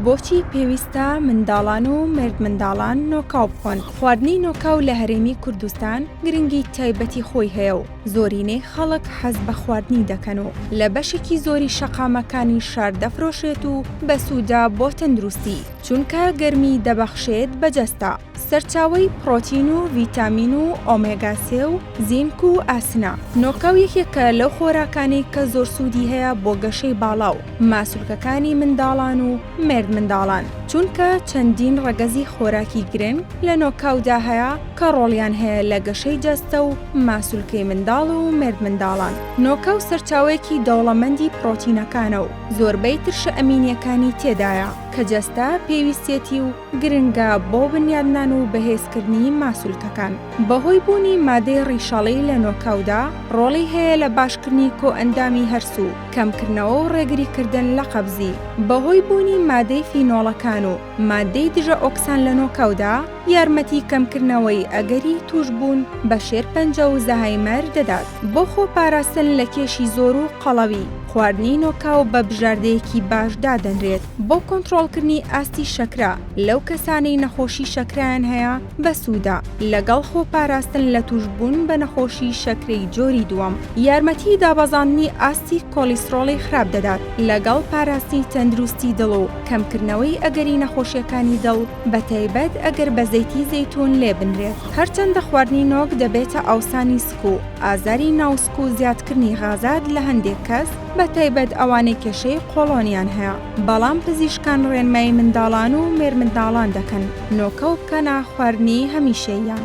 بۆچی پێویستە منداڵان و مرد منداڵان نۆکاو بخۆن؟ خواردنی نۆکاو لە هەرێمی کوردستان گرنگی تایبەتی خۆی هەیە و زۆرینەی خەڵک حەز بە خواردنی دەکەن و لە بەشێکی زۆری شەقامەکانی شار دەفرۆشێت و بە سوودا بۆ تەندروستی چونکە گەرمی دەبەخشێت بەجەستە. سەرچاوەی پرۆتین و ڤیتامین و ئۆمێگا 3 و زینک و ئاسنە. نۆکاو یەکێکە لەو خۆراکانی کە زۆر سوودی هەیە بۆ گەشەی باڵا و ماسوولکەکانی منداڵان و مرد منداڵان چونکە چەندین ڕەگەزی خۆراکی گرنگ لە نۆکاودا هەیە کە ڕۆڵیان هەیە لە گەشەی جەستە و ماسوولکەی منداڵ و مرد منداڵان. نۆکاو سەرچاوەیەکی دەوڵەمەندی پرۆتینەکانە و زۆربەی ترشە ئەمینیەکانی تێدایە کە جەستە پێویستێتی و گرنگە بۆ بنیادنان و بەهێزکردنی ماسوولکەکان. بەهۆی بوونی مادەی ڕیشەڵی لە نۆکاودا ڕۆڵی هەیە لە باشکردنی کۆئەندامی هەرسوو، کەمکردنەوە و ڕێگریکردن لە قەبزی. بەهۆی بوونی مادەی فینۆڵەکان و مادەی دژە ئۆکسان لە نۆکاودا یارمەتی کەمکردنەوەی ئەگەری توش بوون بە شێرپەنجە و زەهایمەر دەدات. بۆ خۆپاراستن لە کێشی زۆر و قەڵەوی خواردنی نۆکاو بە بژاردەیەکی باش دادەنرێت بۆ کۆنتڕۆڵکردنی ئاستی شەکرە لەو کەسانەی نەخۆشی شەکرەیان هەیە بە سوودا لەگەڵ خۆپاراستن لە توشبوون بە نەخۆشی شەکرەی جۆری دووەم. یارمەتی دابەزاندنی ئاستی کۆلیسترۆڵی خراپ دەدات لەگەڵ پاراستنی تەندروستی دڵ و کەمکردنەوەی ئەگەری نەخۆشیەکانی دڵ بەتایبەت ئەگەر بە زەیتی زەیتون لێ بنرێت. هەرچەندە خواردنی نۆک دەبێتە ئاوسانی سک و ئازاری ناوسک و زیادکردنی غازات لە هەندێک کەس بەتایبەت ئەوانەی کێشەی قۆڵۆنیان هەیە، بەڵام پزیشکان ڕێنمایی منداڵان و مێرد منداڵان دەکەن نۆکاو بکەنە خواردنی هەمیشەییان.